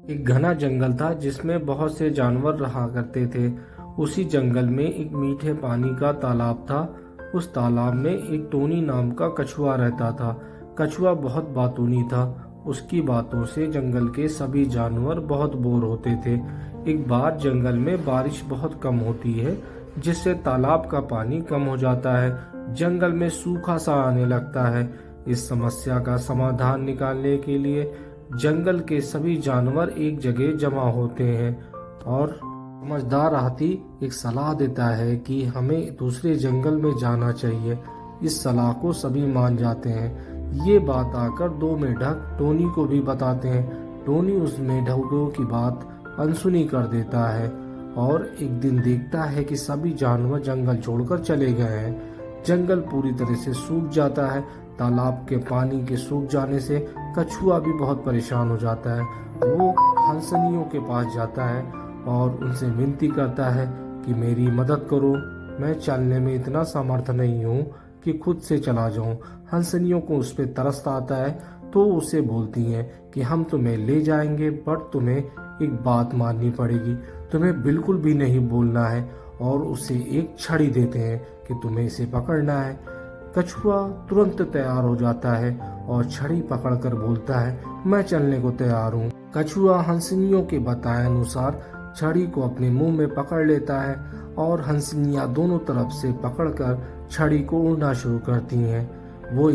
एक घना जंगल था जिसमें बहुत से जानवर रहा करते थे। उसी जंगल में एक मीठे पानी का तालाब था। उस तालाब में एक टोनी नाम का कछुआ रहता था। कछुआ बहुत बातूनी था। उसकी बातों से जंगल के सभी जानवर बहुत बोर होते थे। एक बार जंगल में बारिश बहुत कम होती है, जिससे तालाब का पानी कम हो जाता है। जंगल में सूखा सा आने लगता है। इस समस्या का समाधान निकालने के लिए जंगल के सभी जानवर एक जगह जमा होते हैं और समझदार हाथी एक सलाह देता है कि हमें दूसरे जंगल में जाना चाहिए। इस सलाह को सभी मान जाते हैं। ये बात आकर दो मेढक टोनी को भी बताते हैं। टोनी उस मेढकों की बात अनसुनी कर देता है और एक दिन देखता है कि सभी जानवर जंगल छोड़कर चले गए हैं। जंगल पूरी तरह से सूख जाता है। तालाब के पानी के सूख जाने से कछुआ भी बहुत परेशान हो जाता है। वो हंसनियों के पास जाता है और उनसे विनती करता है कि मेरी मदद करो, मैं चलने में इतना समर्थ नहीं हूँ कि खुद से चला जाऊँ। हंसनियों को उस पर तरस आता है तो उसे बोलती हैं कि हम तुम्हें ले जाएंगे, पर तुम्हें एक बात माननी पड़ेगी, तुम्हें बिल्कुल भी नहीं बोलना है, और उसे एक छड़ी देते हैं कि तुम्हें इसे पकड़ना है। कछुआ तुरंत तैयार हो जाता है और छड़ी पकड़कर बोलता है, मैं चलने को तैयार हूँ। कछुआ हंसनियों के बताए अनुसार छड़ी को अपने मुंह में पकड़ लेता है और हंसनियाँ दोनों तरफ से पकड़कर छड़ी को उड़ना शुरू करती हैं। वो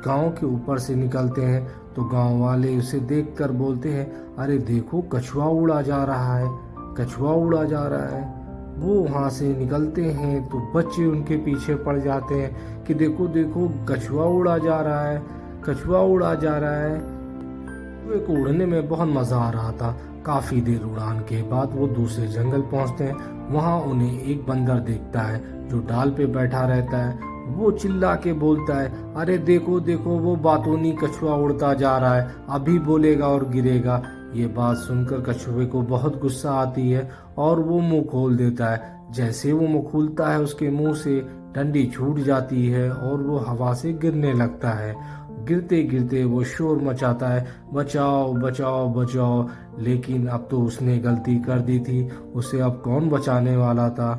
गांव के ऊपर से निकलते हैं तो गांव वाले उसे देखकर बोलते हैं, अरे देखो कछुआ उड़ा जा रहा है, कछुआ उड़ा जा रहा है। वो वहाँ से निकलते हैं तो बच्चे उनके पीछे पड़ जाते हैं कि देखो देखो कछुआ उड़ा जा रहा है, कछुआ उड़ा जा रहा है। कछुए को उड़ने में बहुत मजा आ रहा था। काफी देर उड़ान के बाद वो दूसरे जंगल पहुंचते हैं। वहाँ उन्हें एक बंदर देखता है जो डाल पे बैठा रहता है। वो चिल्ला के बोलता है, अरे देखो देखो वो बातूनी कछुआ उड़ता जा रहा है, अभी बोलेगा और गिरेगा। ये बात सुनकर कछुए को बहुत गुस्सा आती है और वो मुंह खोल देता है। जैसे वो मुंह खोलता है उसके मुंह से डंडी छूट जाती है और वो हवा से गिरने लगता है। गिरते गिरते वो शोर मचाता है, बचाओ बचाओ बचाओ। लेकिन अब तो उसने गलती कर दी थी, उसे अब कौन बचाने वाला था।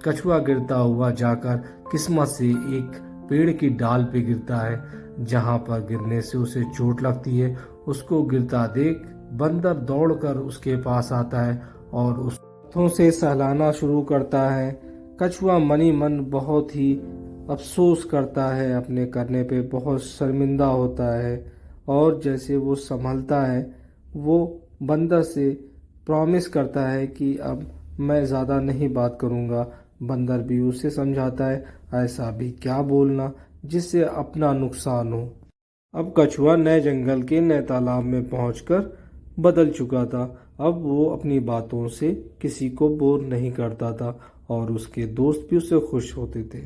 कछुआ गिरता हुआ जाकर किस्मत से एक पेड़ की डाल पे गिरता है, जहां पर गिरने से उसे चोट लगती है। उसको गिरता देख बंदर दौड़कर उसके पास आता है और उस हाथों से सहलाना शुरू करता है। कछुआ मनी मन बहुत ही अफसोस करता है, अपने करने पे बहुत शर्मिंदा होता है और जैसे वो संभलता है वो बंदर से प्रॉमिस करता है कि अब मैं ज़्यादा नहीं बात करूँगा। बंदर भी उसे समझाता है, ऐसा भी क्या बोलना जिससे अपना नुकसान हो। अब कछुआ नए जंगल के नए तालाब में पहुंचकर बदल चुका था। अब वो अपनी बातों से किसी को बोर नहीं करता था और उसके दोस्त भी उससे खुश होते थे।